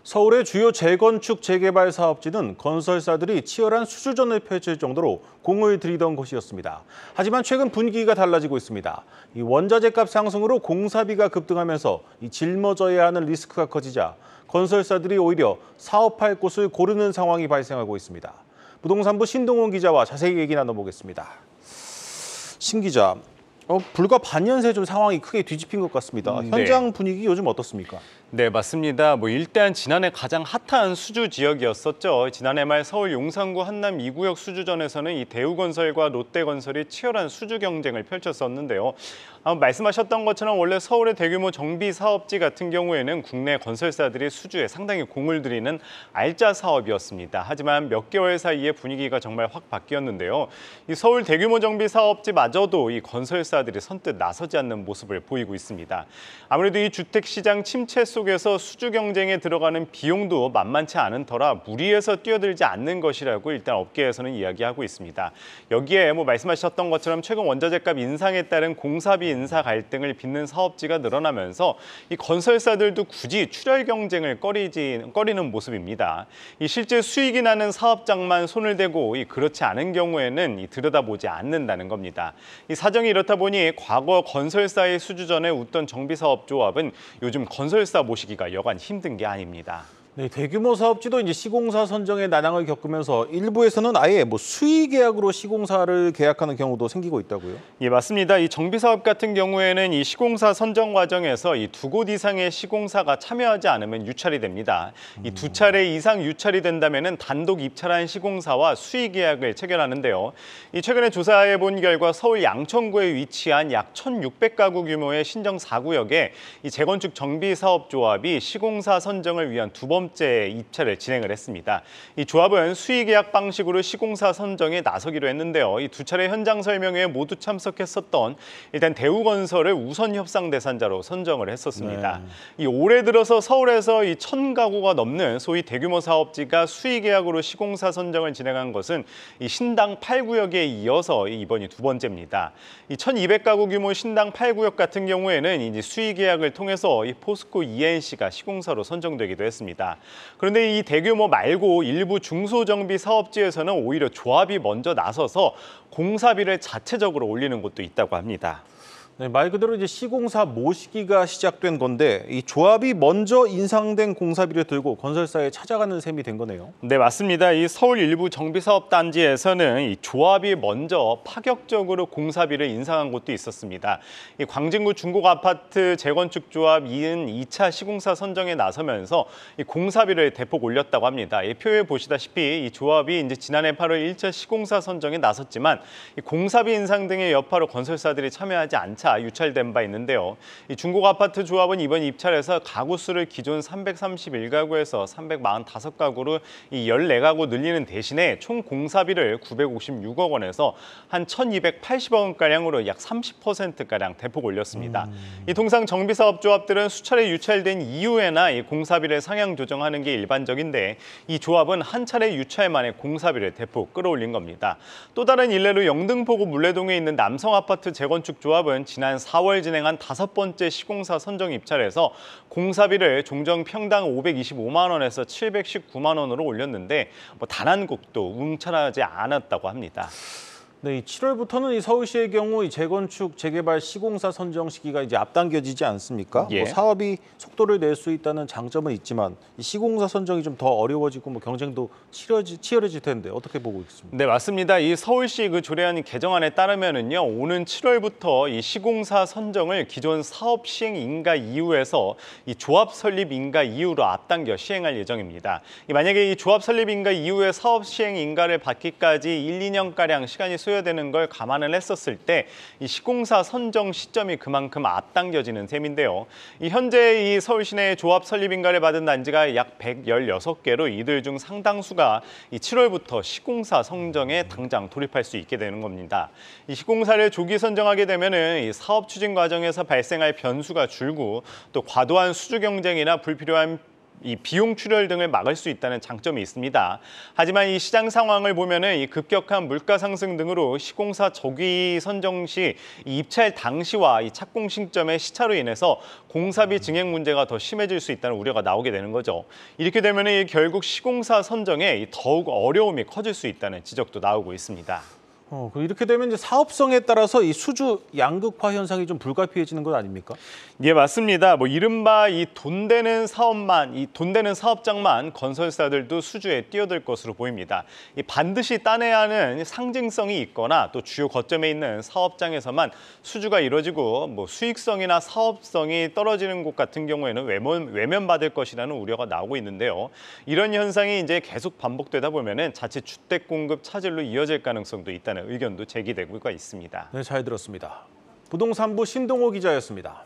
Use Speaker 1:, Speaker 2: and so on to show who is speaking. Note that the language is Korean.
Speaker 1: 서울의 주요 재건축 재개발 사업지는 건설사들이 치열한 수주전을 펼칠 정도로 공을 들이던 곳이었습니다. 하지만 최근 분위기가 달라지고 있습니다. 이 원자재값 상승으로 공사비가 급등하면서 짊어져야 하는 리스크가 커지자 건설사들이 오히려 사업할 곳을 고르는 상황이 발생하고 있습니다. 부동산부 신동훈 기자와 자세히 얘기 나눠보겠습니다. 신 기자, 불과 반년 새 좀 상황이 크게 뒤집힌 것 같습니다. 현장 분위기 요즘 어떻습니까?
Speaker 2: 네, 맞습니다. 일단 지난해 가장 핫한 수주 지역이었었죠. 지난해 말 서울 용산구 한남 2구역 수주전에서는 이 대우건설과 롯데건설이 치열한 수주 경쟁을 펼쳤었는데요. 말씀하셨던 것처럼 원래 서울의 대규모 정비 사업지 같은 경우에는 국내 건설사들이 수주에 상당히 공을 들이는 알짜 사업이었습니다. 하지만 몇 개월 사이에 분위기가 정말 확 바뀌었는데요. 이 서울 대규모 정비 사업지마저도 이 건설사들이 선뜻 나서지 않는 모습을 보이고 있습니다. 아무래도 이 주택시장 침체 속에서 수주 경쟁에 들어가는 비용도 만만치 않은 터라 무리해서 뛰어들지 않는 것이라고 일단 업계에서는 이야기하고 있습니다. 여기에 말씀하셨던 것처럼 최근 원자재값 인상에 따른 공사비 인사 갈등을 빚는 사업지가 늘어나면서 이 건설사들도 굳이 출혈 경쟁을 꺼리는 모습입니다. 이 실제 수익이 나는 사업장만 손을 대고 그렇지 않은 경우에는 들여다보지 않는다는 겁니다. 이 사정이 이렇다 보니 과거 건설사의 수주전에 웃던 정비사업조합은 요즘 건설사 모시기가 여간 힘든 게 아닙니다.
Speaker 1: 네, 대규모 사업지도 이제 시공사 선정의 난항을 겪으면서 일부에서는 아예 수의 계약으로 시공사를 계약하는 경우도 생기고 있다고요?
Speaker 2: 예, 맞습니다. 이 정비 사업 같은 경우에는 이 시공사 선정 과정에서 이 2곳 이상의 시공사가 참여하지 않으면 유찰이 됩니다. 이 2차례 이상 유찰이 된다면은 단독 입찰한 시공사와 수의 계약을 체결하는데요. 이 최근에 조사해 본 결과 서울 양천구에 위치한 약 1,600가구 규모의 신정 4구역에 이 재건축 정비 사업 조합이 시공사 선정을 위한 두 번째 입찰을 진행을 했습니다. 이 조합은 수의 계약 방식으로 시공사 선정에 나서기로 했는데요. 이 두 차례 현장 설명회에 모두 참석했었던 일단 대우건설을 우선 협상 대상자로 선정을 했었습니다. 이 올해 들어서 서울에서 이 1,000가구가 넘는 소위 대규모 사업지가 수의 계약으로 시공사 선정을 진행한 것은 이 신당 8구역에 이어서 이번이 두 번째입니다. 이 1,200가구 규모 신당 8구역 같은 경우에는 이제 수의 계약을 통해서 이 포스코 ENC가 시공사로 선정되기도 했습니다. 그런데 이 대규모 말고 일부 중소정비 사업지에서는 오히려 조합이 먼저 나서서 공사비를 자체적으로 올리는 곳도 있다고 합니다.
Speaker 1: 네, 말 그대로 이제 시공사 모시기가 시작된 건데 이 조합이 먼저 인상된 공사비를 들고 건설사에 찾아가는 셈이 된 거네요.
Speaker 2: 네, 맞습니다. 이 서울 일부 정비사업 단지에서는 이 조합이 먼저 파격적으로 공사비를 인상한 곳도 있었습니다. 이 광진구 중곡 아파트 재건축 조합 2차 시공사 선정에 나서면서 이 공사비를 대폭 올렸다고 합니다. 이 표에 보시다시피 이 조합이 이제 지난해 8월 1차 시공사 선정에 나섰지만 이 공사비 인상 등의 여파로 건설사들이 참여하지 않자 유찰된 바 있는데요. 이 중곡 아파트 조합은 이번 입찰에서 가구 수를 기존 331가구에서 345가구로 이 14가구 늘리는 대신에 총 공사비를 956억 원에서 한 1,280억 원가량으로 약 30%가량 대폭 올렸습니다. 이 통상 정비사업 조합들은 수차례 유찰된 이후에나 이 공사비를 상향 조정하는 게 일반적인데 이 조합은 한 차례 유찰 만에 공사비를 대폭 끌어올린 겁니다. 또 다른 일례로 영등포구 물레동에 있는 남성아파트 재건축 조합은 지난 4월 진행한 5번째 시공사 선정 입찰에서 공사비를 종정 평당 525만 원에서 719만 원으로 올렸는데 단 한 곳도 웅찰하지 않았다고 합니다.
Speaker 1: 네, 7월부터는 이 서울시의 경우 이 재건축 재개발 시공사 선정 시기가 이제 앞당겨지지 않습니까?
Speaker 2: 예.
Speaker 1: 사업이 속도를 낼 수 있다는 장점은 있지만 이 시공사 선정이 좀 더 어려워지고 경쟁도 치열해질 텐데 어떻게 보고 있습니까?
Speaker 2: 네, 맞습니다. 이 서울시 조례안 개정안에 따르면은요, 오는 7월부터 이 시공사 선정을 기존 사업 시행 인가 이후에서 이 조합 설립 인가 이후로 앞당겨 시행할 예정입니다. 만약에 이 조합 설립 인가 이후에 사업 시행 인가를 받기까지 1, 2년가량 시간이 소요되는 걸 감안을 했었을 때 이 시공사 선정 시점이 그만큼 앞당겨지는 셈인데요. 현재 이 서울 시내 조합 설립 인가를 받은 단지가 약 116개로 이들 중 상당수가 이 7월부터 시공사 선정에 당장 돌입할 수 있게 되는 겁니다. 이 시공사를 조기 선정하게 되면은 이 사업 추진 과정에서 발생할 변수가 줄고 또 과도한 수주 경쟁이나 불필요한 이 비용 출혈 등을 막을 수 있다는 장점이 있습니다. 하지만 이 시장 상황을 보면은 이 급격한 물가 상승 등으로 시공사 조기 선정 시 이 입찰 당시와 이 착공 시점의 시차로 인해서 공사비 증액 문제가 더 심해질 수 있다는 우려가 나오게 되는 거죠. 이렇게 되면은 결국 시공사 선정에 더욱 어려움이 커질 수 있다는 지적도 나오고 있습니다.
Speaker 1: 이렇게 되면 이제 사업성에 따라서 이 수주 양극화 현상이 좀 불가피해지는 것 아닙니까?
Speaker 2: 예, 맞습니다. 이른바 이 돈 되는 사업만, 이 돈 되는 사업장만 건설사들도 수주에 뛰어들 것으로 보입니다. 이 반드시 따내야 하는 상징성이 있거나 또 주요 거점에 있는 사업장에서만 수주가 이루어지고 수익성이나 사업성이 떨어지는 곳 같은 경우에는 외면받을 것이라는 우려가 나오고 있는데요. 이런 현상이 이제 계속 반복되다 보면은 자칫 주택 공급 차질로 이어질 가능성도 있다는 의견도 제기되고 있습니다.
Speaker 1: 네, 잘 들었습니다. 부동산부 신동호 기자였습니다.